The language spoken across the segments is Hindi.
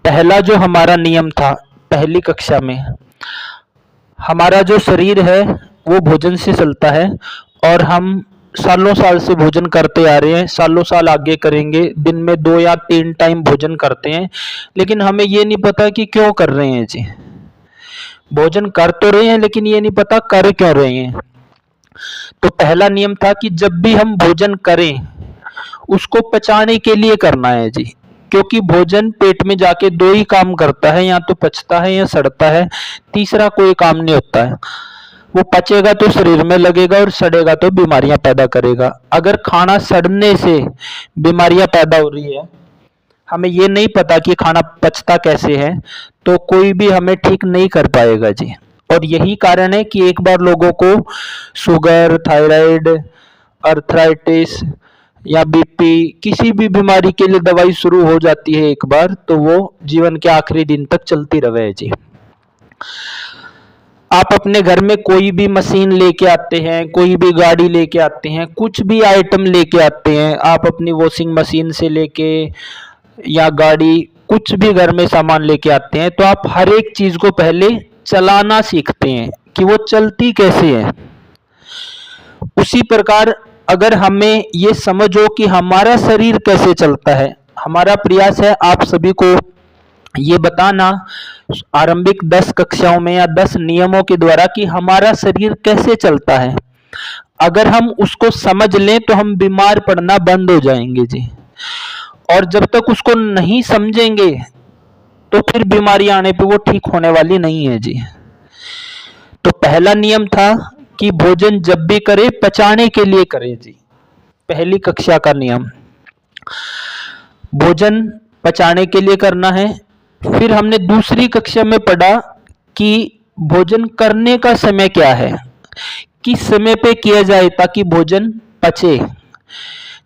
पहला जो हमारा नियम था पहली कक्षा में, हमारा जो शरीर है वो भोजन से चलता है और हम सालों साल से भोजन करते आ रहे हैं, सालों साल आगे करेंगे। दिन में 2 या 3 टाइम भोजन करते हैं, लेकिन हमें ये नहीं पता कि क्यों कर रहे हैं जी। भोजन कर तो रहे हैं लेकिन ये नहीं पता कर क्यों रहे हैं। तो पहला नियम था कि जब भी हम भोजन करें उसको पचाने के लिए करना है जी, क्योंकि भोजन पेट में जाके 2 ही काम करता है, या तो पचता है या सड़ता है, तीसरा कोई काम नहीं होता है। वो पचेगा तो शरीर में लगेगा और सड़ेगा तो बीमारियां पैदा करेगा। अगर खाना सड़ने से बीमारियां पैदा हो रही है, हमें ये नहीं पता कि खाना पचता कैसे है, तो कोई भी हमें ठीक नहीं कर पाएगा जी। और यही कारण है कि एक बार लोगों को शुगर, थायराइड, अर्थराइटिस या बीपी किसी भी बीमारी के लिए दवाई शुरू हो जाती है एक बार, तो वो जीवन के आखिरी दिन तक चलती रहे जी। आप अपने घर में कोई भी मशीन लेके आते हैं, कोई भी गाड़ी लेके आते हैं, कुछ भी आइटम लेके आते हैं, आप अपनी वॉशिंग मशीन से लेके या गाड़ी कुछ भी घर में सामान लेके आते हैं, तो आप हर एक चीज को पहले चलाना सीखते हैं कि वो चलती कैसे है। उसी प्रकार अगर हमें ये समझो कि हमारा शरीर कैसे चलता है, हमारा प्रयास है आप सभी को ये बताना आरंभिक 10 कक्षाओं में या 10 नियमों के द्वारा कि हमारा शरीर कैसे चलता है। अगर हम उसको समझ लें तो हम बीमार पड़ना बंद हो जाएंगे जी। और जब तक उसको नहीं समझेंगे तो फिर बीमारी आने पे वो ठीक होने वाली नहीं है जी। तो पहला नियम था कि भोजन जब भी करे पचाने के लिए करे जी, पहली कक्षा का नियम। भोजन पचाने के लिए करना है। फिर हमने दूसरी कक्षा में पढ़ा कि भोजन करने का समय क्या है, किस समय पे किया जाए ताकि भोजन पचे।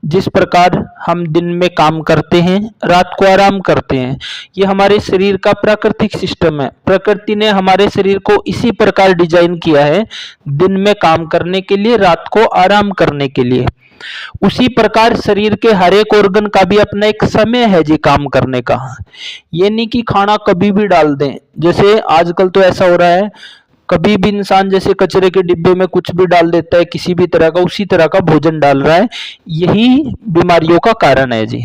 जिस प्रकार हम दिन में काम करते हैं, रात को आराम करते हैं, ये हमारे शरीर का प्राकृतिक सिस्टम है। प्रकृति ने हमारे शरीर को इसी प्रकार डिजाइन किया है, दिन में काम करने के लिए, रात को आराम करने के लिए। उसी प्रकार शरीर के हर एक ऑर्गन का भी अपना एक समय है जी काम करने का। ये नहीं कि खाना कभी भी डाल दें, जैसे आजकल तो ऐसा हो रहा है, कभी भी इंसान जैसे कचरे के डिब्बे में कुछ भी डाल देता है किसी भी तरह का, उसी तरह का भोजन डाल रहा है। यही बीमारियों का कारण है जी।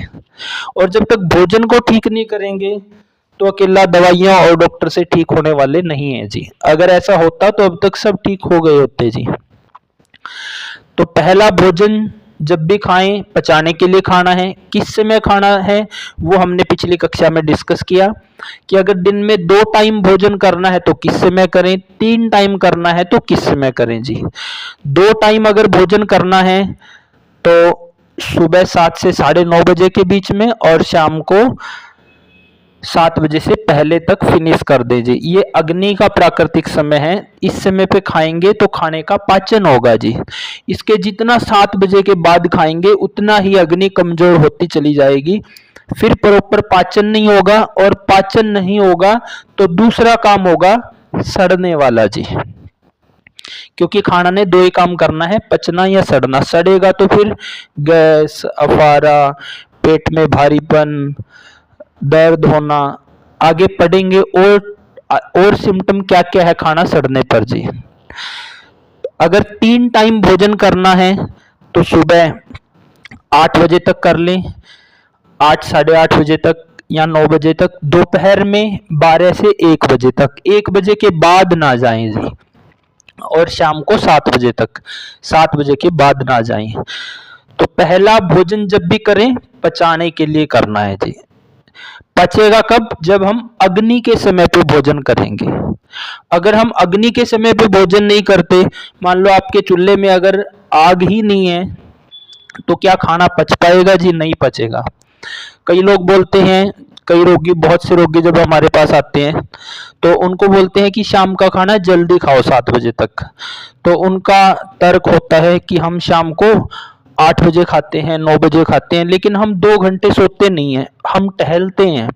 और जब तक भोजन को ठीक नहीं करेंगे तो अकेला दवाइयां और डॉक्टर से ठीक होने वाले नहीं है जी। अगर ऐसा होता तो अब तक सब ठीक हो गए होते जी। तो पहला, भोजन जब भी खाएं पचाने के लिए खाना है। किस समय खाना है वो हमने पिछली कक्षा में डिस्कस किया कि अगर दिन में 2 टाइम भोजन करना है तो किस समय करें, 3 टाइम करना है तो किस समय करें जी। 2 टाइम अगर भोजन करना है तो सुबह 7 से 9:30 बजे के बीच में और शाम को 7 बजे से पहले तक फिनिश कर दे जी। ये अग्नि का प्राकृतिक समय है, इस समय पे खाएंगे तो खाने का पाचन होगा जी। इसके जितना 7 बजे के बाद खाएंगे उतना ही अग्नि कमजोर होती चली जाएगी, फिर प्रॉपर पाचन नहीं होगा, और पाचन नहीं होगा तो दूसरा काम होगा सड़ने वाला जी। क्योंकि खाना ने 2 ही काम करना है, पचना या सड़ना। सड़ेगा तो फिर गैस, अफारा, पेट में भारीपन, दर्द होना, आगे पढ़ेंगे और सिम्टम क्या क्या है खाना सड़ने पर जी। अगर 3 टाइम भोजन करना है तो सुबह 8 बजे तक कर लें, 8 साढ़े 8 बजे तक या 9 बजे तक, दोपहर में 12 से 1 बजे तक, 1 बजे के बाद ना जाएं जी, और शाम को 7 बजे तक, 7 बजे के बाद ना जाएं। तो पहला, भोजन जब भी करें पचाने के लिए करना है जी। पचेगा कब? जब हम अग्नि के समय पे भोजन करेंगे। अगर हम अग्नि के समय पे भोजन नहीं करते, मान लो आपके चूल्हे में अगर आग ही नहीं है तो क्या खाना पच पाएगा जी? नहीं पचेगा। कई लोग बोलते हैं, कई रोगी, बहुत से रोगी जब हमारे पास आते हैं तो उनको बोलते हैं कि शाम का खाना जल्दी खाओ 7 बजे तक। तो उनका तर्क होता है कि हम शाम को 8 बजे खाते हैं, 9 बजे खाते हैं, लेकिन हम 2 घंटे सोते नहीं हैं, हम टहलते हैं।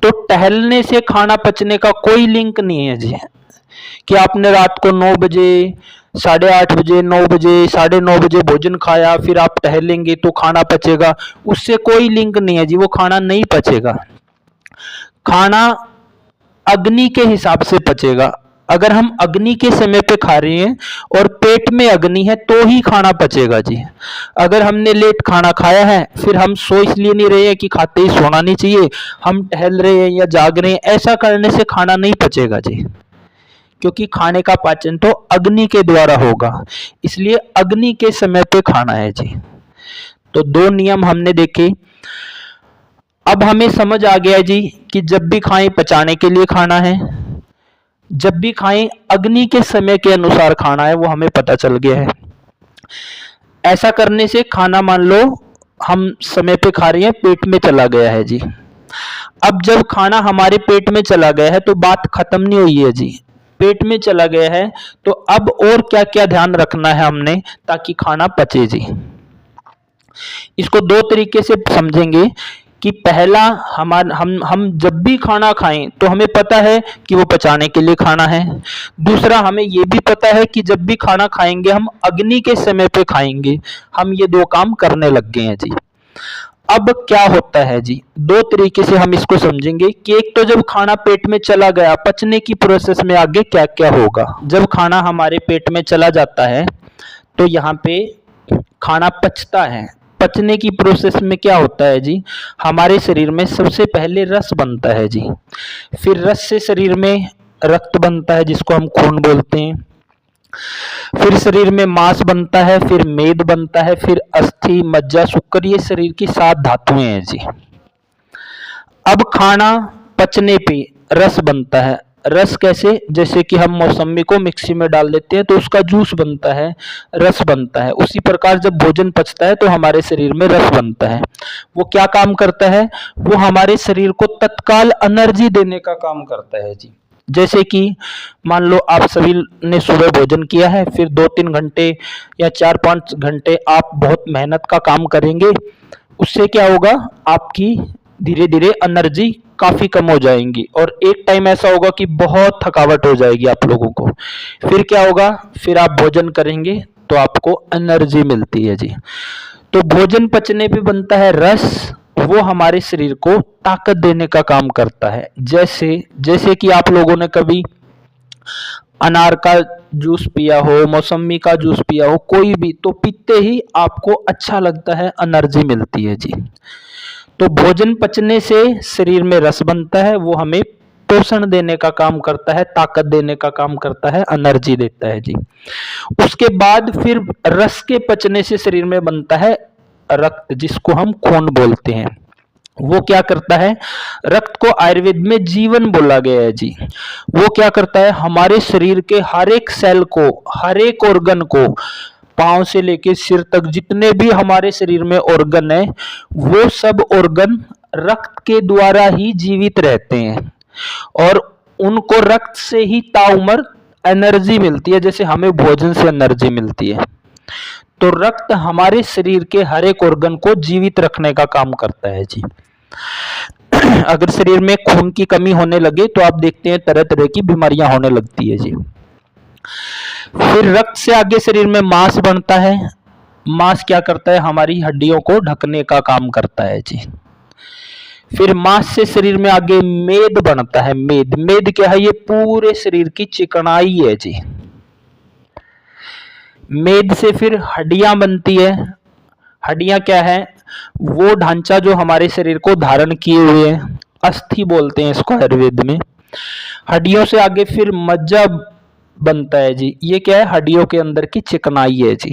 तो टहलने से खाना पचने का कोई लिंक नहीं है जी, कि आपने रात को 9 बजे, 8:30 बजे, 9 बजे, 9:30 बजे भोजन खाया, फिर आप टहलेंगे तो खाना पचेगा, उससे कोई लिंक नहीं है जी, वो खाना नहीं पचेगा। खाना अग्नि के हिसाब से पचेगा। अगर हम अग्नि के समय पे खा रहे हैं और पेट में अग्नि है तो ही खाना पचेगा जी। अगर हमने लेट खाना खाया है, फिर हम सो इसलिए नहीं रहे हैं कि खाते ही सोना नहीं चाहिए, हम टहल रहे हैं या जाग रहे हैं, ऐसा करने से खाना नहीं पचेगा जी, क्योंकि खाने का पाचन तो अग्नि के द्वारा होगा, इसलिए अग्नि के समय पे खाना है जी। तो दो नियम हमने देखे। अब हमें समझ आ गया जी कि जब भी खाएं पचाने के लिए खाना है, जब भी खाएं अग्नि के समय के अनुसार खाना है, वो हमें पता चल गया है। ऐसा करने से खाना मान लो हम समय पे खा रहे हैं, पेट में चला गया है जी। अब जब खाना हमारे पेट में चला गया है तो बात खत्म नहीं हुई है जी। पेट में चला गया है तो अब और क्या क्या ध्यान रखना है हमने ताकि खाना पचे जी। इसको दो तरीके से समझेंगे कि पहला हम जब भी खाना खाएं तो हमें पता है कि वो पचाने के लिए खाना है। दूसरा, हमें ये भी पता है कि जब भी खाना खाएंगे हम अग्नि के समय पे खाएंगे। हम ये दो काम करने लग गए हैं जी। अब क्या होता है जी, दो तरीके से हम इसको समझेंगे कि एक तो जब खाना पेट में चला गया, पचने की प्रोसेस में आगे क्या क्या होगा। जब खाना हमारे पेट में चला जाता है तो यहाँ पे खाना पचता है। पचने की प्रोसेस में क्या होता है जी, हमारे शरीर में सबसे पहले रस बनता है जी, फिर रस से शरीर में रक्त बनता है जिसको हम खून बोलते हैं, फिर शरीर में मांस बनता है, फिर मेद बनता है, फिर अस्थि, मज्जा, शुक्र, ये शरीर की 7 धातुएं हैं जी। अब खाना पचने पे रस बनता है। रस कैसे, जैसे कि हम मौसम्मी को मिक्सी में डाल देते हैं तो उसका जूस बनता है, रस बनता है। उसी प्रकार जब भोजन पचता है तो हमारे शरीर में रस बनता है। वो क्या काम करता है, वो हमारे शरीर को तत्काल एनर्जी देने का काम करता है जी। जैसे कि मान लो आप सभी ने सुबह भोजन किया है, फिर 2-3 घंटे या 4-5 घंटे आप बहुत मेहनत का काम करेंगे, उससे क्या होगा, आपकी धीरे धीरे एनर्जी काफी कम हो जाएंगी और एक टाइम ऐसा होगा कि बहुत थकावट हो जाएगी आप लोगों को। फिर क्या होगा, फिर आप भोजन करेंगे तो आपको एनर्जी मिलती है जी। तो भोजन पचने पे बनता है रस, वो हमारे शरीर को ताकत देने का काम करता है। जैसे कि आप लोगों ने कभी अनार का जूस पिया हो, मौसम्मी का जूस पिया हो, कोई भी, तो पीते ही आपको अच्छा लगता है, एनर्जी मिलती है जी। तो भोजन पचने से शरीर में रस बनता है, वो हमें पोषण देने का काम करता है, ताकत देने का काम करता है, एनर्जी देता है जी। उसके बाद फिर रस के पचने से शरीर में बनता है रक्त, जिसको हम खून बोलते हैं। वो क्या करता है, रक्त को आयुर्वेद में जीवन बोला गया है जी। वो क्या करता है, हमारे शरीर के हर एक सेल को, हर एक ऑर्गन को, पांव से लेके सिर तक जितने भी हमारे शरीर में ऑर्गन है, वो सब ऑर्गन रक्त के द्वारा ही जीवित रहते हैं और उनको रक्त से ही ताउम्र एनर्जी मिलती है, जैसे हमें भोजन से एनर्जी मिलती है। तो रक्त हमारे शरीर के हर एक ऑर्गन को जीवित रखने का काम करता है जी। अगर शरीर में खून की कमी होने लगे तो आप देखते हैं तरह तरह की बीमारियां होने लगती है जी। फिर रक्त से आगे शरीर में मांस बनता है। मांस क्या करता है, हमारी हड्डियों को ढकने का काम करता है जी। फिर मांस से शरीर में आगे मेद बनता है। मेद क्या है, ये पूरे शरीर की चिकनाई है जी। मेद से फिर हड्डियां बनती है। हड्डियां क्या है, वो ढांचा जो हमारे शरीर को धारण किए हुए हैं, अस्थि बोलते हैं इसको आयुर्वेद में। हड्डियों से आगे फिर मज्जा बनता है जी। ये क्या है, हड्डियों के अंदर की चिकनाई है जी।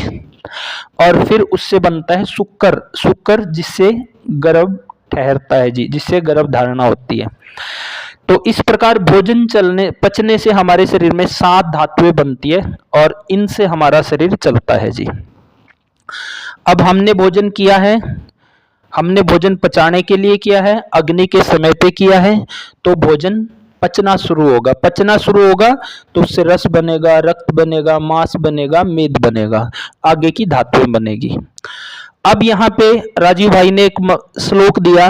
और फिर उससे बनता है शुक्र, जिससे गर्भ ठहरता है जी, जिससे गर्भ धारणा होती है। तो इस प्रकार भोजन पचने से हमारे शरीर में 7 धातुएं बनती है और इनसे हमारा शरीर चलता है जी। अब हमने भोजन किया है, हमने भोजन पचाने के लिए किया है, अग्नि के समय पे किया है, तो भोजन पचना शुरू होगा तो उससे रस बनेगा, रक्त बनेगा, मांस बनेगा, मेद बनेगा, आगे की धातुएं बनेगी। अब यहाँ पे राजीव भाई ने एक श्लोक दिया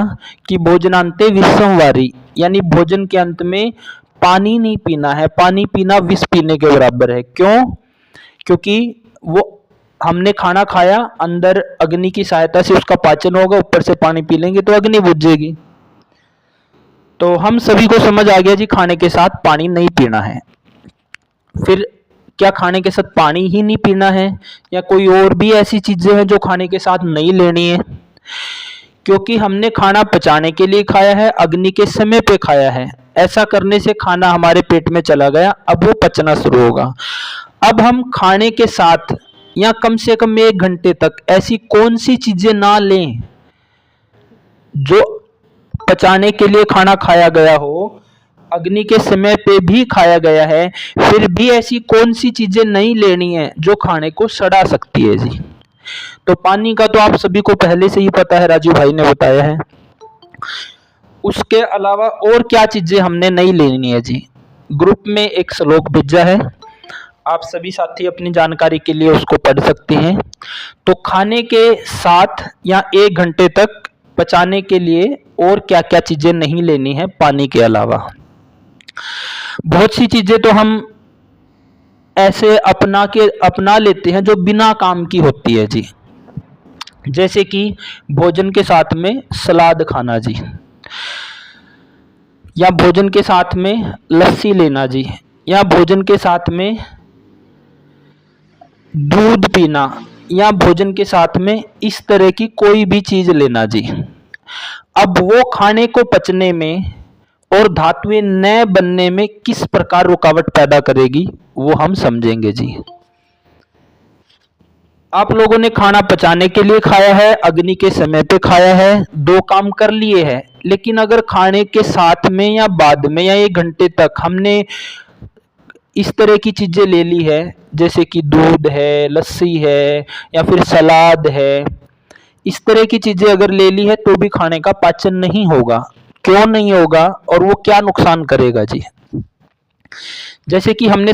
कि भोजनांते विषमवारी, यानी भोजन के अंत में पानी नहीं पीना है। पानी पीना विष पीने के बराबर है। क्यों? क्योंकि वो हमने खाना खाया, अंदर अग्नि की सहायता से उसका पाचन होगा, ऊपर से पानी पी लेंगे तो अग्नि बुझ जाएगी। तो हम सभी को समझ आ गया जी, खाने के साथ पानी नहीं पीना है। फिर क्या खाने के साथ पानी ही नहीं पीना है, या कोई और भी ऐसी चीजें हैं जो खाने के साथ नहीं लेनी है? क्योंकि हमने खाना पचाने के लिए खाया है, अग्नि के समय पे खाया है, ऐसा करने से खाना हमारे पेट में चला गया, अब वो पचना शुरू होगा। अब हम खाने के साथ या कम से कम 1 घंटे तक ऐसी कौन सी चीजें ना लें जो पचाने के लिए खाना खाया गया हो, अग्नि के समय पे भी खाया गया है, फिर भी ऐसी कौन सी चीजें नहीं लेनी है जो खाने को सड़ा सकती है जी? तो पानी का तो आप सभी को पहले से ही पता है, राजू भाई ने बताया है। उसके अलावा और क्या चीजें हमने नहीं लेनी है जी? ग्रुप में एक श्लोक भेजा है, आप सभी साथी अपनी जानकारी के लिए उसको पढ़ सकते हैं। तो खाने के साथ या 1 घंटे तक पचाने के लिए और क्या क्या चीजें नहीं लेनी है पानी के अलावा? बहुत सी चीजें तो हम ऐसे अपना लेते हैं जो बिना काम की होती है जी, जैसे कि भोजन के साथ में सलाद खाना जी, या भोजन के साथ में लस्सी लेना जी, या भोजन के साथ में दूध पीना, या भोजन के साथ में इस तरह की कोई भी चीज लेना जी। अब वो खाने को पचने में और धातुएं न बनने में किस प्रकार रुकावट पैदा करेगी, वो हम समझेंगे जी। आप लोगों ने खाना पचाने के लिए खाया है, अग्नि के समय पे खाया है, 2 काम कर लिए हैं, लेकिन अगर खाने के साथ में या बाद में या 1 घंटे तक हमने इस तरह की चीजें ले ली है, जैसे कि दूध है, लस्सी है, या फिर सलाद है, इस तरह की चीजें अगर ले ली है तो भी खाने का पाचन नहीं होगा। क्यों नहीं होगा और वो क्या नुकसान करेगा जी? जैसे कि हमने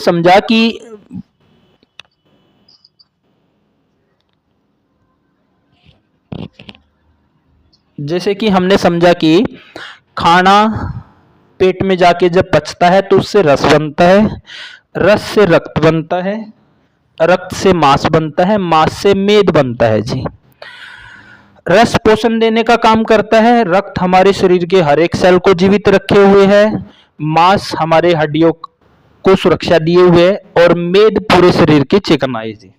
समझा कि खाना पेट में जाके जब पचता है तो उससे रस बनता है, रस से रक्त बनता है, रक्त से मांस बनता है, मांस से मेद बनता है जी। रस पोषण देने का काम करता है, रक्त हमारे शरीर के हर एक सेल को जीवित रखे हुए है, मांस हमारे हड्डियों को सुरक्षा दिए हुए है, और मेद पूरे शरीर की चिकनाई जी।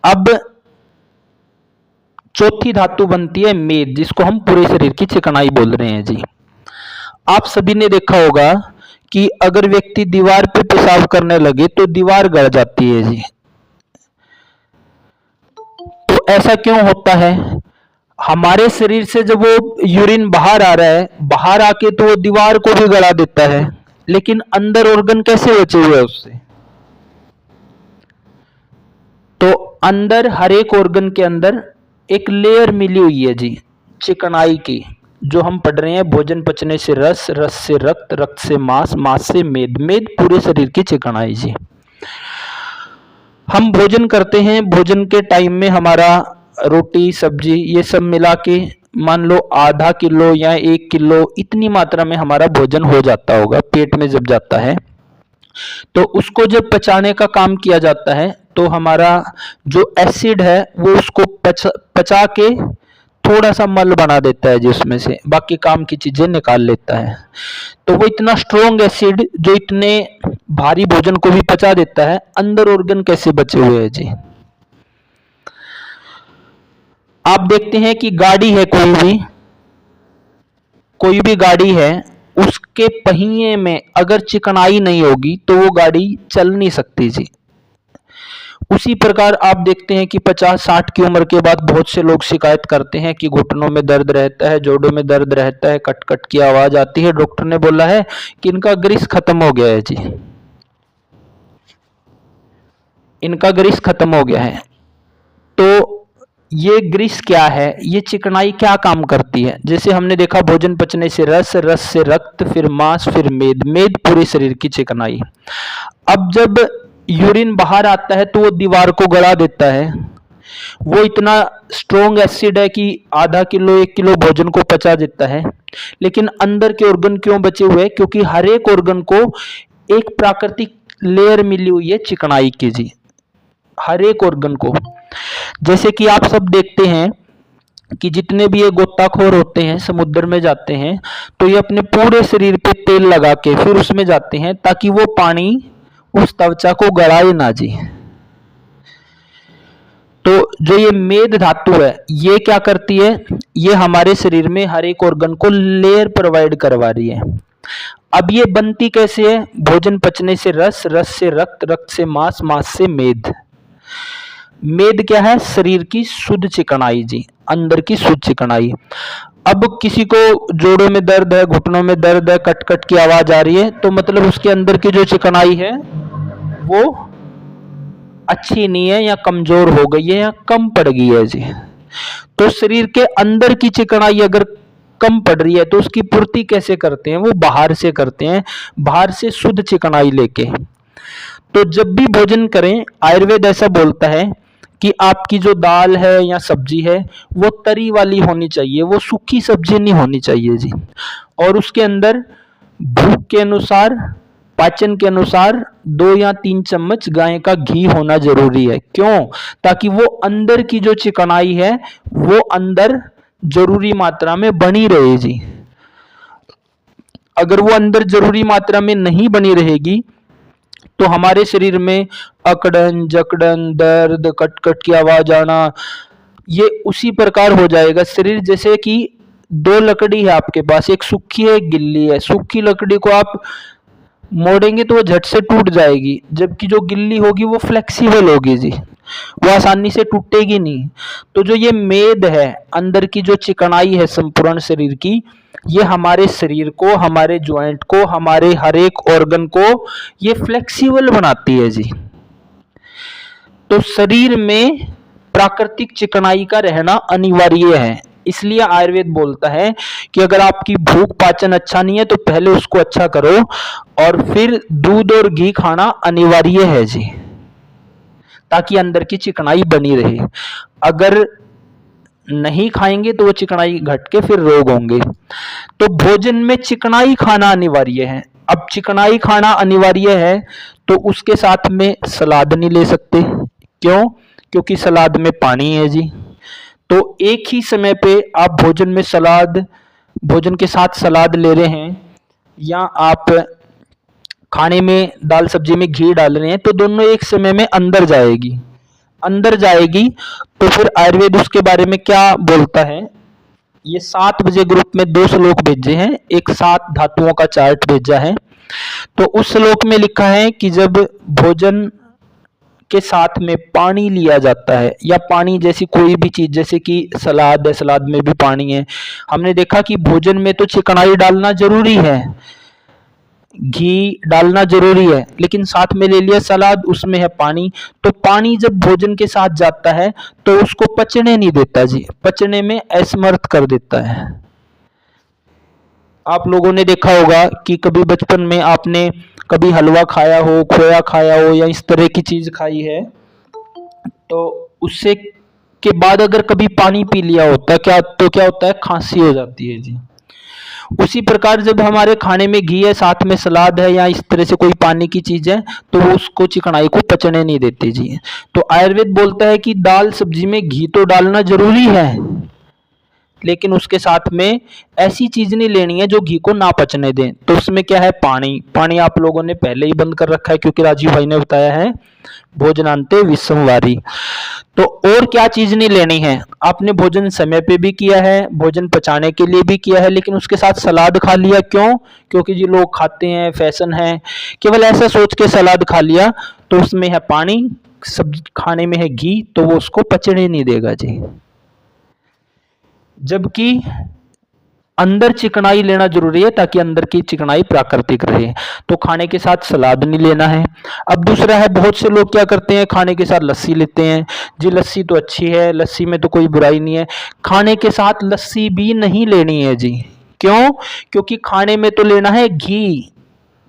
अब चौथी धातु बनती है मेद, जिसको हम पूरे शरीर की चिकनाई बोल रहे हैं जी। आप सभी ने देखा होगा कि अगर व्यक्ति दीवार पे पेशाब करने लगे तो दीवार गड़ जाती है जी। तो ऐसा क्यों होता है? हमारे शरीर से जब वो यूरिन बाहर आ रहा है, बाहर आके तो वो दीवार को भी गड़ा देता है, लेकिन अंदर ऑर्गन कैसे बचे हुए हैं उससे? तो अंदर हर एक ऑर्गन के अंदर एक लेयर मिली हुई है जी, चिकनाई की, जो हम पढ़ रहे हैं, भोजन पचने से रस, रस से रक्त, रक्त से मांस, मांस से मेद, मेद पूरे शरीर की चिकनाई जी। हम भोजन करते हैं, भोजन के टाइम में हमारा रोटी सब्जी ये सब मिला के मान लो आधा किलो या 1 किलो इतनी मात्रा में हमारा भोजन हो जाता होगा पेट में जब जाता है। तो उसको जब पचाने का काम किया जाता है तो हमारा जो एसिड है वो उसको पचा के थोड़ा सा मल बना देता है जी, उसमें से बाकी काम की चीजें निकाल लेता है। तो वो इतना स्ट्रॉन्ग एसिड जो इतने भारी भोजन को भी पचा देता है, अंदर ऑर्गन कैसे बचे हुए हैं जी? आप देखते हैं कि गाड़ी है, कोई भी गाड़ी है, उसके पहिए में अगर चिकनाई नहीं होगी तो वो गाड़ी चल नहीं सकती जी। उसी प्रकार आप देखते हैं कि 50-60 की उम्र के बाद बहुत से लोग शिकायत करते हैं कि घुटनों में दर्द रहता है, जोड़ों में दर्द रहता है, कट कट की आवाज आती है, डॉक्टर ने बोला है कि इनका ग्रीस खत्म हो गया है जी, इनका ग्रीस खत्म हो गया है। तो ये ग्रीस क्या है, ये चिकनाई क्या काम करती है? जैसे हमने देखा भोजन पचने से रस, रस से रक्त, फिर मांस, फिर मेद, मेद पूरे शरीर की चिकनाई। अब जब यूरिन बाहर आता है तो वो दीवार को गड़ा देता है, वो इतना स्ट्रॉन्ग एसिड है कि आधा किलो 1 किलो भोजन को पचा देता है, लेकिन अंदर के ऑर्गन क्यों बचे हुए? क्योंकि हर एक ऑर्गन को एक प्राकृतिक लेयर मिली हुई है चिकनाई की जी, हर एक ऑर्गन को। जैसे कि आप सब देखते हैं कि जितने भी ये गोताखोर होते हैं समुद्र में जाते हैं तो ये अपने पूरे शरीर पे तेल लगा के फिर उसमें जाते हैं ताकि वो पानी उस त्वचा को गलाए ना जी। तो जो ये मेद धातु है ये क्या करती है, ये हमारे शरीर में हर एक ऑर्गन को लेयर प्रोवाइड करवा रही है। अब ये बनती कैसे है, भोजन पचने से रस, रस से रक्त, रक्त से मांस, मांस से मेद। मेद क्या है, शरीर की शुद्ध चिकनाई जी, अंदर की शुद्ध चिकनाई। अब किसी को जोड़ों में दर्द है, घुटनों में दर्द है, कट कट की आवाज आ रही है, तो मतलब उसके अंदर की जो चिकनाई है वो अच्छी नहीं है या कमजोर हो गई है या कम पड़ गई है जी। तो शरीर के अंदर की चिकनाई अगर कम पड़ रही है तो उसकी पूर्ति कैसे करते हैं, वो बाहर से करते हैं, बाहर से शुद्ध चिकनाई लेके। तो जब भी भोजन करें, आयुर्वेद ऐसा बोलता है कि आपकी जो दाल है या सब्जी है वो तरी वाली होनी चाहिए, वो सूखी सब्जी नहीं होनी चाहिए जी। और उसके अंदर भूख के अनुसार, पाचन के अनुसार 2 या 3 चम्मच गाय का घी होना जरूरी है। क्यों? ताकि वो अंदर की जो चिकनाई है वो अंदर जरूरी मात्रा में बनी रहे जी। अगर वो अंदर जरूरी मात्रा में नहीं बनी रहेगी तो हमारे शरीर में अकड़न, जकड़न, दर्द, कट-कट की आवाज आना, ये उसी प्रकार हो जाएगा। शरीर जैसे कि 2 लकड़ी है आपके पास, एक सूखी है, एक गिल्ली है। सूखी लकड़ी को आप मोड़ेंगे तो वो झट से टूट जाएगी, जबकि जो गिल्ली होगी वो फ्लेक्सिबल होगी जी, वो आसानी से टूटेगी नहीं। तो जो ये मेद है, अंदर की जो चिकनाई है संपूर्ण शरीर की, ये हमारे शरीर को, हमारे ज्वाइंट को, हमारे हर एक ऑर्गन को ये फ्लेक्सिबल बनाती है जी। तो शरीर में प्राकृतिक चिकनाई का रहना अनिवार्य है। इसलिए आयुर्वेद बोलता है कि अगर आपकी भूख पाचन अच्छा नहीं है तो पहले उसको अच्छा करो और फिर दूध और घी खाना अनिवार्य है जी, ताकि अंदर की चिकनाई बनी रहे। अगर नहीं खाएंगे तो वो चिकनाई घट के फिर रोग होंगे। तो भोजन में चिकनाई खाना अनिवार्य है। अब चिकनाई खाना अनिवार्य है तो उसके साथ में सलाद नहीं ले सकते। क्यों? क्योंकि सलाद में पानी है जी। तो एक ही समय पे आप भोजन में सलाद, भोजन के साथ सलाद ले रहे हैं या आप खाने में दाल सब्जी में घी डाल रहे हैं, तो दोनों एक समय में अंदर जाएगी। अंदर जाएगी तो फिर आयुर्वेद उसके बारे में क्या बोलता है, ये 7 बजे ग्रुप में 2 श्लोक भेजे हैं, एक 7 धातुओं का चार्ट भेजा है। तो उस श्लोक में लिखा है कि जब भोजन के साथ में पानी लिया जाता है या पानी जैसी कोई भी चीज, जैसे कि सलाद है, सलाद में भी पानी है। हमने देखा कि भोजन में तो चिकनाई डालना जरूरी है, घी डालना जरूरी है, लेकिन साथ में ले लिया सलाद, उसमें है पानी। तो पानी जब भोजन के साथ जाता है तो उसको पचने नहीं देता जी, पचने में असमर्थ कर देता है। आप लोगों ने देखा होगा कि कभी बचपन में आपने कभी हलवा खाया हो, खोया खाया हो या इस तरह की चीज खाई है, तो उससे के बाद अगर कभी पानी पी लिया होता क्या होता है, खांसी हो जाती है जी। उसी प्रकार जब हमारे खाने में घी है, साथ में सलाद है या इस तरह से कोई पानी की चीज है, तो वो उसको चिकनाई को पचने नहीं देती जी। तो आयुर्वेद बोलता है कि दाल सब्जी में घी तो डालना जरूरी है, लेकिन उसके साथ में ऐसी चीज नहीं लेनी है जो घी को ना पचने दें। तो उसमें क्या है, पानी। पानी आप लोगों ने पहले ही बंद कर रखा है क्योंकि राजीव भाई ने बताया है भोजनांते विषमवारी। तो और क्या चीज नहीं लेनी है, आपने भोजन समय पे भी किया है, भोजन पचाने के लिए भी किया है, लेकिन उसके साथ सलाद खा लिया। क्यों? क्योंकि जी लोग खाते हैं, फैशन है, केवल ऐसा सोच के सलाद खा लिया, तो उसमें है पानी, सब्जी खाने में है घी, तो वो उसको पचने नहीं देगा जी। जबकि अंदर चिकनाई लेना जरूरी है ताकि अंदर की चिकनाई प्राकृतिक रहे। तो खाने के साथ सलाद नहीं लेना है। अब दूसरा है, बहुत से लोग क्या करते हैं, खाने के साथ लस्सी लेते हैं जी। लस्सी तो अच्छी है, लस्सी में तो कोई बुराई नहीं है, खाने के साथ लस्सी भी नहीं लेनी है जी। क्यों? क्योंकि खाने में तो लेना है घी,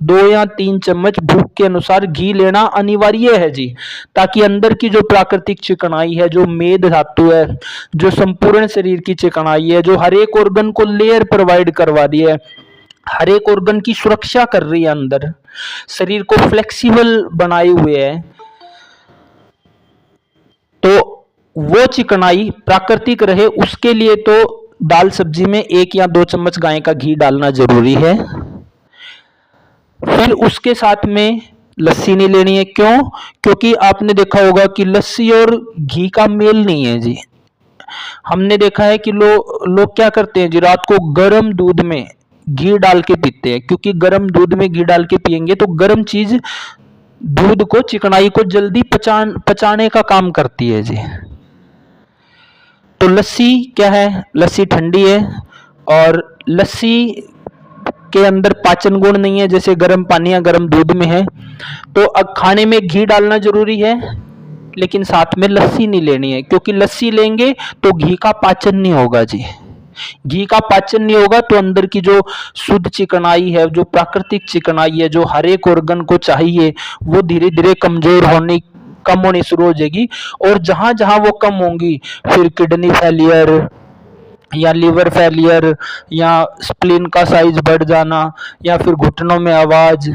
2 या 3 चम्मच भूख के अनुसार घी लेना अनिवार्य है जी, ताकि अंदर की जो प्राकृतिक चिकनाई है, जो मेद धातु है, जो संपूर्ण शरीर की चिकनाई है, जो हर एक ऑर्गन को लेयर प्रोवाइड करवा रही है, हर एक ऑर्गन की सुरक्षा कर रही है, अंदर शरीर को फ्लेक्सिबल बनाए हुए है, तो वो चिकनाई प्राकृतिक रहे उसके लिए तो दाल सब्जी में 1 या 2 चम्मच गाय का घी डालना जरूरी है। फिर उसके साथ में लस्सी नहीं लेनी है। क्यों? क्योंकि आपने देखा होगा कि लस्सी और घी का मेल नहीं है जी। हमने देखा है कि लोग क्या करते हैं जी, रात को गर्म दूध में घी डाल के पीते हैं, क्योंकि गर्म दूध में घी डाल के पियेंगे तो गर्म चीज दूध को, चिकनाई को जल्दी पचाने का काम करती है जी। तो लस्सी क्या है? लस्सी ठंडी है और लस्सी के अंदर पाचन गुण नहीं है जैसे गर्म पानी या गर्म दूध में है। तो अब खाने में घी डालना जरूरी है, लेकिन साथ में लस्सी नहीं लेनी है, क्योंकि लस्सी लेंगे तो घी का पाचन नहीं होगा जी। घी का पाचन नहीं होगा तो अंदर की जो शुद्ध चिकनाई है, जो प्राकृतिक चिकनाई है, जो हर एक ऑर्गन को चाहिए, वो धीरे धीरे कम होनी शुरू हो जाएगी। और जहां जहां वो कम होंगी, फिर किडनी फेलियर या लिवर फेलियर या स्प्लीन का साइज बढ़ जाना या फिर घुटनों में आवाज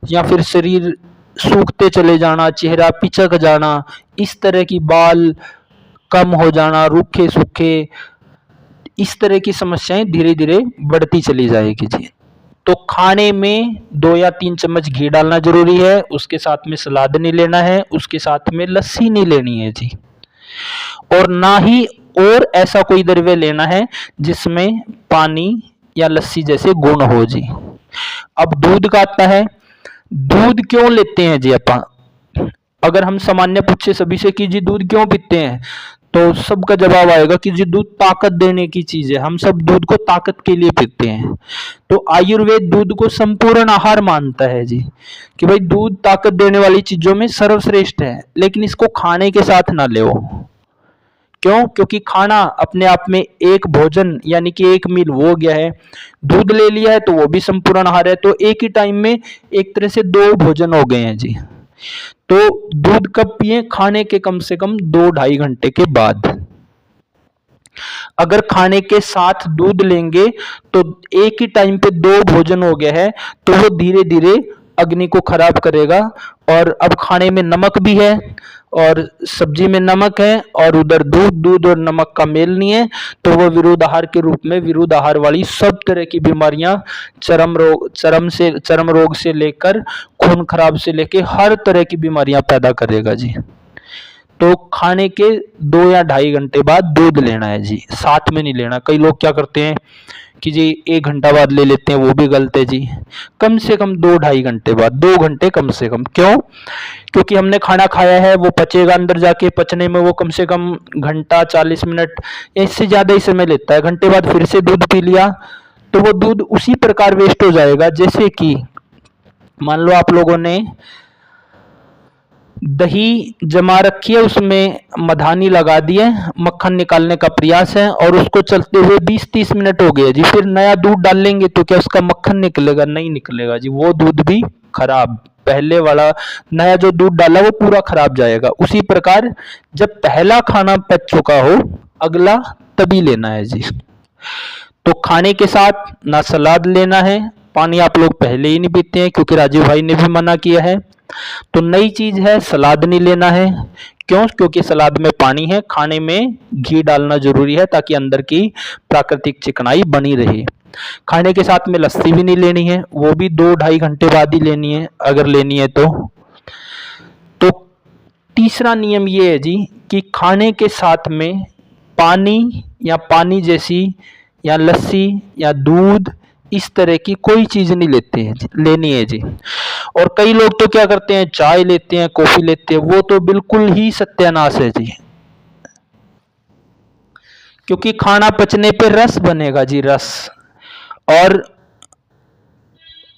या फिर शरीर सूखते चले जाना, चेहरा पिचक जाना, इस तरह की बाल कम हो जाना, रूखे सूखे, इस तरह की समस्याएं धीरे धीरे बढ़ती चली जाएगी जी। तो खाने में 2 या 3 चम्मच घी डालना जरूरी है, उसके साथ में सलाद नहीं लेना है, उसके साथ में लस्सी नहीं लेनी है जी। और ना ही और ऐसा कोई द्रव्य लेना है जिसमें पानी या लस्सी जैसे गुण हो जी। अब दूध का आता है। दूध क्यों लेते हैं जी अपन? अगर हम सामान्य पूछे सभी से कि जी दूध क्यों पीते हैं, तो सबका जवाब आएगा कि जी दूध ताकत देने की चीज है, हम सब दूध को ताकत के लिए पीते हैं। तो आयुर्वेद दूध को संपूर्ण आहार मानता है जी, कि भाई दूध ताकत देने वाली चीजों में सर्वश्रेष्ठ है, लेकिन इसको खाने के साथ ना ले। क्यों? क्योंकि खाना अपने आप में एक भोजन यानी कि एक मील वो हो गया है। दूध ले लिया है तो वो भी संपूर्ण आहार है, तो एक ही टाइम में एक तरह से 2 भोजन हो गए हैं जी। तो दूध कब पिए? खाने के कम से कम 2-2.5 घंटे के बाद। अगर खाने के साथ दूध लेंगे तो एक ही टाइम पे 2 भोजन हो गया है, तो वो धीरे धीरे अग्नि को खराब करेगा। और अब खाने में नमक भी है और सब्जी में नमक है और उधर दूध और नमक का मेल नहीं है, तो वो विरुद्ध आहार के रूप में विरुद्ध आहार वाली सब तरह की बीमारियां, चर्म रोग से लेकर खून खराब से लेकर हर तरह की बीमारियां पैदा करेगा जी। तो खाने के 2 या 2.5 घंटे बाद दूध लेना है जी, साथ में नहीं लेना। कई लोग क्या करते हैं कि जी 1 घंटा बाद ले लेते हैं, वो भी गलत है जी। कम से कम 2-2.5 घंटे बाद, 2 घंटे कम से कम। क्यों? क्योंकि हमने खाना खाया है, वो पचेगा, अंदर जाके पचने में वो कम से कम घंटा 40 मिनट या इससे ज्यादा ही समय लेता है। घंटे बाद फिर से दूध पी लिया तो वो दूध उसी प्रकार वेस्ट हो जाएगा जैसे कि मान लो आप लोगों ने दही जमा रखी है, उसमें मधानी लगा दिए, मक्खन निकालने का प्रयास है और उसको चलते हुए 20-30 मिनट हो गए जी। फिर नया दूध डाल लेंगे तो क्या उसका मक्खन निकलेगा? नहीं निकलेगा जी, वो दूध भी खराब। पहले वाला नया जो दूध डाला वो पूरा खराब जाएगा। उसी प्रकार जब पहला खाना पच चुका हो, अगला तभी लेना है जी। तो खाने के साथ ना सलाद लेना है, पानी आप लोग पहले ही नहीं पीते हैं क्योंकि राजीव भाई ने भी मना किया है। तो नई चीज है, सलाद नहीं लेना है। क्यों? क्योंकि सलाद में पानी है, खाने में घी डालना जरूरी है ताकि अंदर की प्राकृतिक चिकनाई बनी रहे। खाने के साथ में लस्सी भी नहीं लेनी है, वो भी 2-2.5 घंटे बाद ही लेनी है अगर लेनी है तो तीसरा नियम ये है जी कि खाने के साथ में पानी या पानी जैसी या लस्सी या दूध इस तरह की कोई चीज नहीं लेनी है जी। और कई लोग तो क्या करते हैं, चाय लेते हैं, कॉफी लेते हैं, वो तो बिल्कुल ही सत्यानाश है जी। क्योंकि खाना पचने पे रस बनेगा जी, रस। और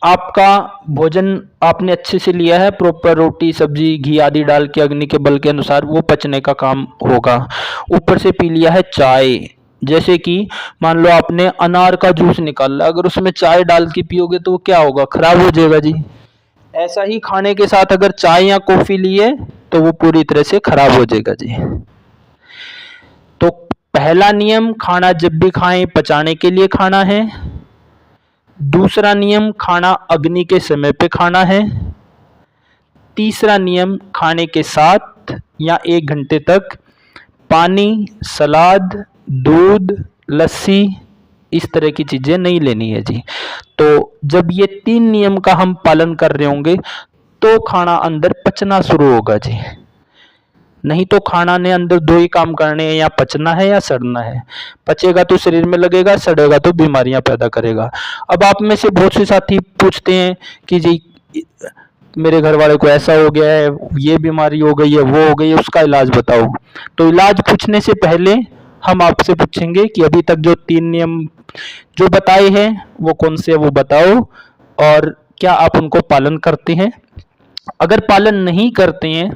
आपका भोजन आपने अच्छे से लिया है, प्रॉपर रोटी सब्जी घी आदि डाल के अग्नि के बल के अनुसार, वो पचने का काम होगा। ऊपर से पी लिया है चाय, जैसे कि मान लो आपने अनार का जूस निकाला, अगर उसमें चाय डाल के पियोगे तो वो क्या होगा? खराब हो जाएगा जी। ऐसा ही खाने के साथ अगर चाय या कॉफी लिए तो वो पूरी तरह से खराब हो जाएगा जी। तो पहला नियम, खाना जब भी खाएं पचाने के लिए खाना है। दूसरा नियम, खाना अग्नि के समय पे खाना है। तीसरा नियम, खाने के साथ या 1 घंटे तक पानी, सलाद, दूध, लस्सी, इस तरह की चीज़ें नहीं लेनी है जी। तो जब ये 3 नियम का हम पालन कर रहे होंगे तो खाना अंदर पचना शुरू होगा जी। नहीं तो खाना ने अंदर 2 ही काम करने हैं, या पचना है या सड़ना है। पचेगा तो शरीर में लगेगा, सड़ेगा तो बीमारियां पैदा करेगा। अब आप में से बहुत से साथी पूछते हैं कि जी मेरे घर वाले को ऐसा हो गया है, ये बीमारी हो गई है, वो हो गई है, उसका इलाज बताओ। तो इलाज पूछने से पहले हम आपसे पूछेंगे कि अभी तक जो 3 नियम जो बताए हैं वो कौन से है, वो बताओ, और क्या आप उनको पालन करते हैं। अगर पालन नहीं करते हैं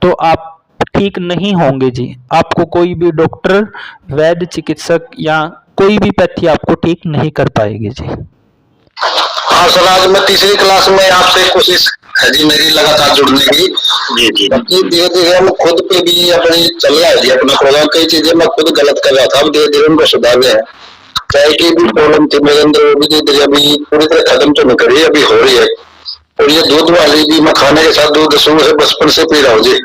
तो आप ठीक नहीं होंगे जी। आपको कोई भी डॉक्टर, वैद्य, चिकित्सक या कोई भी पैथी आपको ठीक नहीं कर पाएगी जी। हाँ सर, आज मैं तीसरी क्लास में आपसे कोशिश है जी मेरी लगातार जुड़ने की। जी जी। धीरे धीरे हम खुद पे भी अपनी चल रहा है जी अपना प्रोग्राम। कई चीजें मैं खुद गलत कर रहा था, अब धीरे धीरे उनको सुधार रहे हैं। चाय की भी प्रॉब्लम थी मेरे अंदर, वो भी धीरे धीरे अभी पूरी तरह खत्म तो नहीं करी, अभी हो रही है। और ये दूध वाली भी मैं खाने के साथ दूध शुरू से बचपन से पी रहा हूँ जी।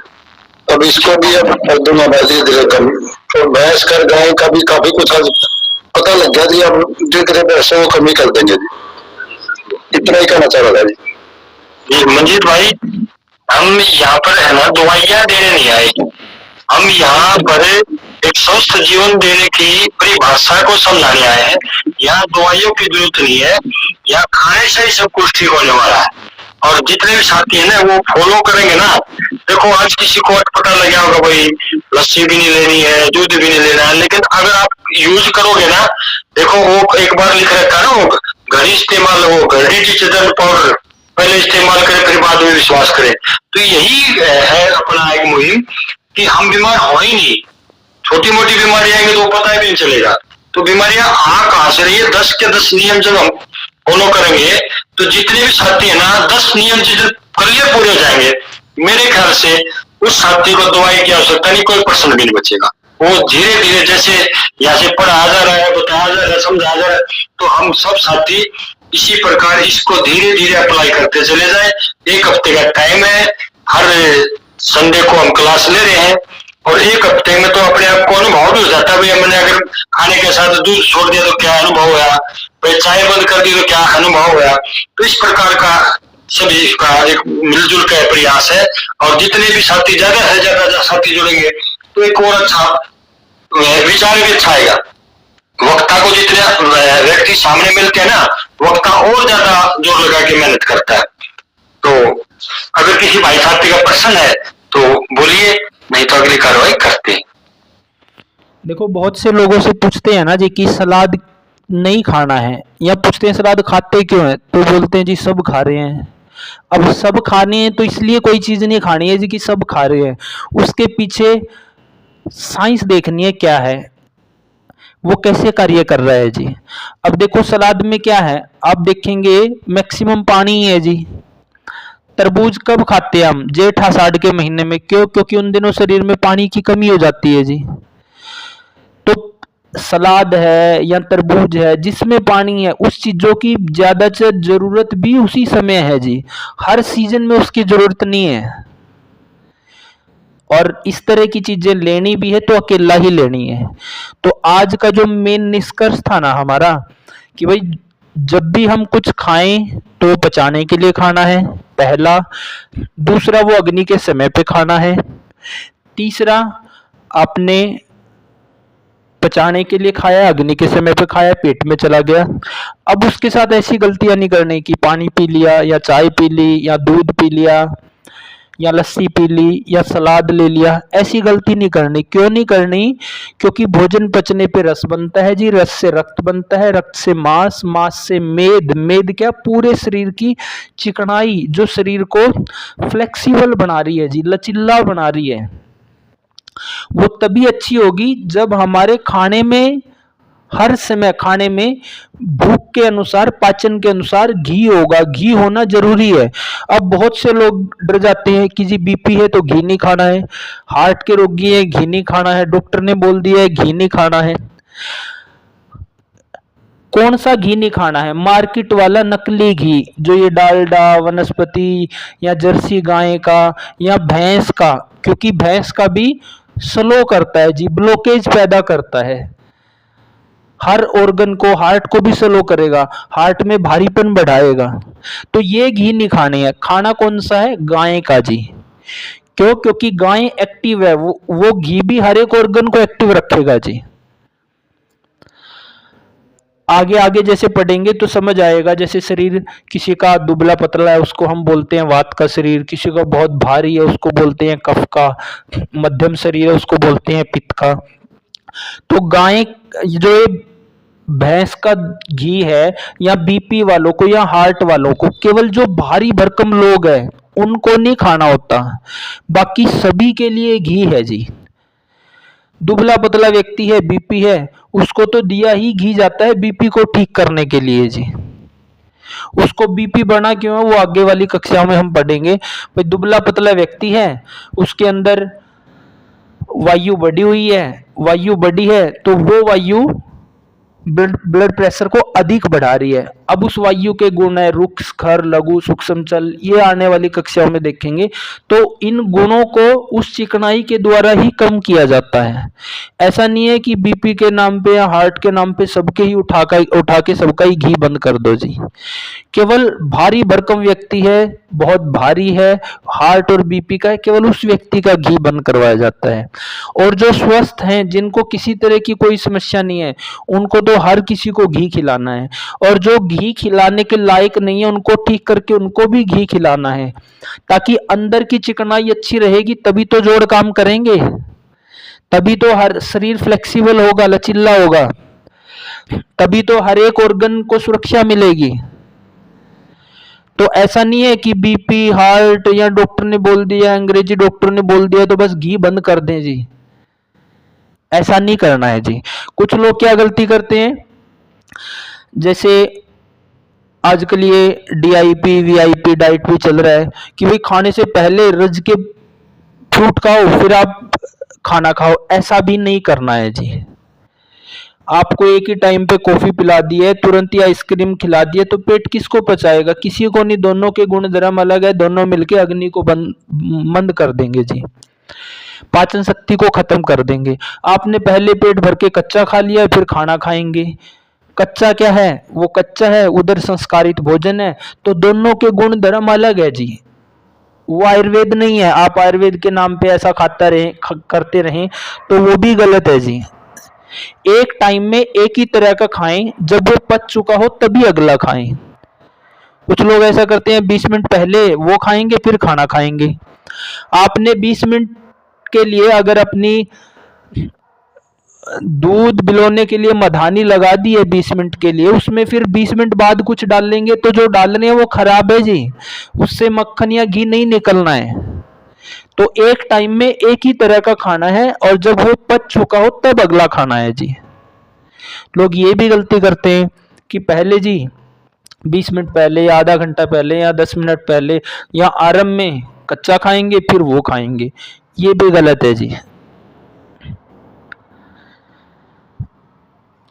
अब इसको भी अब कर दूंगा मैं धीरे धीरे कम। और भैंस कर गाय का भी काफी कुछ आज पता लग गया जी। अब धीरे धीरे भैंसों को कमी कर देंगे जी। इतना ही कहना चाह रहा था जी। मंजीत भाई, हम यहाँ पर है ना दवाइयाँ देने नहीं आए, हम यहाँ पर एक स्वस्थ जीवन देने की परिभाषा को समझाने आए हैं। यहाँ दवाइयों की जरूरत नहीं है, यहाँ खाने से ही सब कुछ ठीक होने वाला है। और जितने भी साथी है ना वो फॉलो करेंगे ना। देखो आज किसी को पता लग गया होगा भाई लस्सी भी नहीं लेनी है, दूध भी नहीं लेना है, लेकिन अगर आप यूज करोगे ना, देखो वो एक बार लिख रखा है ना, वो घर इस्तेमाल, वो घर डिटर्जेंट पाउडर पहले इस्तेमाल करें फिर बाद में विश्वास करें। तो यही है अपना एक मुहिम कि हम बीमार हो ही नहीं। छोटी मोटी बीमारी आएंगे तो पता ही नहीं चलेगा। तो बीमारियां आ कहां से रही है? 10 के 10 नियम जब हम फॉलो करेंगे तो जितने भी साथी है ना 10 नियम जब कर लिए पूरे हो जाएंगे, मेरे ख्याल से उस साथी को दवाई की आवश्यकता नहीं, कोई पर्सन भी नहीं बचेगा। वो धीरे धीरे जैसे यहाँ से पढ़ाया जा रहा है, बताया जा रहा है, समझाया जा रहा है, तो हम सब साथी इसी प्रकार इसको धीरे धीरे अप्लाई करते चले जाए। 1 हफ्ते का टाइम है, हर संडे को हम क्लास ले रहे हैं, और 1 हफ्ते में तो अपने आप को अनुभव भी हो जाता है भाई मैंने अगर खाने के साथ दूध छोड़ दिया तो क्या अनुभव हुआ, भाई चाय बंद कर दी तो क्या अनुभव हुआ। तो इस प्रकार का सभी का एक मिलजुल का प्रयास है। और जितने भी साथी ज्यादा से ज्यादा साथी जुड़ेंगे तो एक और अच्छा विचार भी अच्छा आएगा। वक्ता को जितने व्यक्ति सामने मिलते हैं ना, वक्ता और ज्यादा जोर लगा के मेहनत करता है। तो अगर किसी भाई साथी का प्रश्न है तो बोलिए, नहीं तो अगली कार्रवाई करते हैं। देखो बहुत से लोगों से पूछते हैं ना जी कि सलाद नहीं खाना है, या पूछते हैं सलाद खाते क्यों है, तो बोलते हैं जी सब खा रहे हैं। अब सब खाने हैं तो इसलिए कोई चीज़ नहीं खानी है जी कि सब खा रहे हैं, उसके पीछे साइंस देखनी है क्या है, वो कैसे कार्य कर रहा है जी। अब देखो सलाद में क्या है, आप देखेंगे मैक्सिमम पानी ही है जी। तरबूज कब खाते हैं हम? जेठ आषाढ़ के महीने में। क्यों? क्योंकि उन दिनों शरीर में पानी की कमी हो जाती है जी। तो सलाद है या तरबूज है जिसमें पानी है, उस चीजों की ज्यादातर जरूरत भी उसी समय है जी। हर सीजन में उसकी जरूरत नहीं है। और इस तरह की चीजें लेनी भी है तो अकेला ही लेनी है। तो आज का जो मेन निष्कर्ष था ना हमारा कि भाई जब भी हम कुछ खाएं तो पचाने के लिए खाना है, पहला। दूसरा, वो अग्नि के समय पे खाना है। तीसरा, आपने पचाने के लिए खाया, अग्नि के समय पे खाया, पेट में चला गया। अब उसके साथ ऐसी गलतियां नहीं करनी कि पानी पी लिया या चाय पी ली या दूध पी लिया या लस्सी पी ली या सलाद ले लिया, ऐसी गलती नहीं करनी। क्यों नहीं करनी? क्योंकि भोजन पचने पे रस बनता है जी, रस से रक्त बनता है, रक्त से मांस, मांस से मेद, मेद क्या, पूरे शरीर की चिकनाई जो शरीर को फ्लेक्सिबल बना रही है जी, लचीला बना रही है। वो तभी अच्छी होगी जब हमारे खाने में, हर समय खाने में भूख के अनुसार, पाचन के अनुसार घी होगा। घी होना जरूरी है। अब बहुत से लोग डर जाते हैं कि जी बीपी है तो घी नहीं खाना है, हार्ट के रोगी है घी नहीं खाना है, डॉक्टर ने बोल दिया है घी नहीं खाना है। कौन सा घी नहीं खाना है? मार्केट वाला नकली घी, जो ये डालडा, वनस्पति या जर्सी गाय का या भैंस का, क्योंकि भैंस का भी स्लो करता है जी, ब्लॉकेज पैदा करता है। हर ऑर्गन को, हार्ट को भी स्लो करेगा, हार्ट में भारीपन बढ़ाएगा। तो ये घी नहीं खाने है। खाना कौन सा है? गाय का जी। क्यों? क्योंकि गाय एक्टिव है, वो घी भी हर एक ऑर्गन को एक्टिव रखेगा जी। आगे आगे जैसे पढ़ेंगे तो समझ आएगा। जैसे शरीर किसी का दुबला पतला है उसको हम बोलते हैं वात का शरीर, किसी का बहुत भारी है उसको बोलते हैं कफ का, मध्यम शरीर है उसको बोलते हैं पित्त का। तो गाय जो ये भैंस का घी है, या बीपी वालों को या हार्ट वालों को, केवल जो भारी भरकम लोग हैं उनको नहीं खाना होता, बाकी सभी के लिए घी है जी। दुबला पतला व्यक्ति है, बीपी है, उसको तो दिया ही घी जाता है बीपी को ठीक करने के लिए जी। उसको बीपी बढ़ा क्यों है वो आगे वाली कक्षाओं में हम पढ़ेंगे। भाई दुबला पतला व्यक्ति है, उसके अंदर वायु बढ़ी हुई है, वायु बढ़ी है तो वो वायु ब्लड प्रेशर को अधिक बढ़ा रही है। अब उस वायु के गुण है रुक्ष, खर, लघु, सूक्ष्म चल, ये आने वाली कक्षाओं में देखेंगे। तो इन गुणों को उस चिकनाई के द्वारा ही कम किया जाता है। ऐसा नहीं है कि बीपी के नाम पे या हार्ट के नाम पे सबके ही उठा के सबका ही घी बंद कर दो जी। केवल भारी भरकम व्यक्ति है, बहुत भारी है, हार्ट और बीपी का है, केवल उस व्यक्ति का घी बंद करवाया जाता है। और जो स्वस्थ हैं, जिनको किसी तरह की कोई समस्या नहीं है, उनको तो हर किसी को घी खिलाना है। और जो घी खिलाने के लायक नहीं है उनको ठीक करके उनको भी घी खिलाना है, ताकि अंदर की चिकनाई अच्छी रहेगी, तभी तो जोड़ काम करेंगे, तभी तो हर शरीर फ्लेक्सिबल होगा, लचीला होगा, तभी तो हर एक ऑर्गन को सुरक्षा मिलेगी। तो ऐसा नहीं है कि बीपी, हार्ट या डॉक्टर ने बोल दिया, अंग्रेजी डॉक्टर ने बोल दिया तो बस घी बंद कर दें जी। ऐसा नहीं करना है जी। कुछ लोग क्या गलती करते हैं, जैसे आजकल ये DIP VIP डाइट भी चल रहा है कि भाई खाने से पहले रज के फ्रूट खाओ फिर आप खाना खाओ। ऐसा भी नहीं करना है जी। आपको एक ही टाइम पे कॉफी पिला दी है, तुरंत ही आइसक्रीम खिला दी है, तो पेट किसको पचाएगा? किसी को नहीं। दोनों के गुण धर्म अलग है, दोनों मिलके अग्नि को मंद कर देंगे जी, पाचन शक्ति को खत्म कर देंगे। आपने पहले पेट भर के कच्चा खा लिया फिर खाना खाएंगे। कच्चा क्या है? वो कच्चा है, उधर संस्कारित भोजन है, तो दोनों के गुण धर्म अलग है जी। वो आयुर्वेद नहीं है। आप आयुर्वेद के नाम पे ऐसा करते रहें तो वो भी गलत है जी। एक टाइम में एक ही तरह का खाएं, जब वो पच चुका हो तभी अगला खाएं। कुछ लोग ऐसा करते हैं 20 मिनट पहले वो खाएंगे फिर खाना खाएंगे। आपने 20 मिनट के लिए अगर अपनी दूध बिलोने के लिए मधानी लगा दी है 20 मिनट के लिए, उसमें फिर 20 मिनट बाद कुछ डाल लेंगे तो जो डालने हैं वो खराब है जी, उससे मक्खन या घी नहीं निकलना है। तो एक टाइम में एक ही तरह का खाना है और जब वो पच चुका हो तब अगला खाना है जी। लोग ये भी गलती करते हैं कि पहले जी 20 मिनट पहले या आधा घंटा पहले या 10 मिनट पहले या आरंभ में कच्चा खाएंगे फिर वो खाएंगे। ये भी गलत है जी।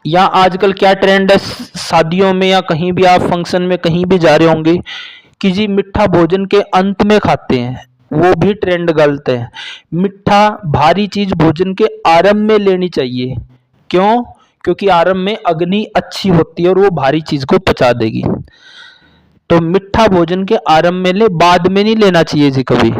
या आजकल क्या ट्रेंड है, शादियों में या कहीं भी आप फंक्शन में कहीं भी जा रहे होंगे कि जी मिठा भोजन के अंत में खाते हैं, वो भी ट्रेंड गलत है। मिठा भारी चीज भोजन के आरंभ में लेनी चाहिए। क्यों? क्योंकि आरंभ में अग्नि अच्छी होती है और वो भारी चीज को पचा देगी। तो मिठा भोजन के आरंभ में ले, बाद में नहीं लेना चाहिए जी कभी।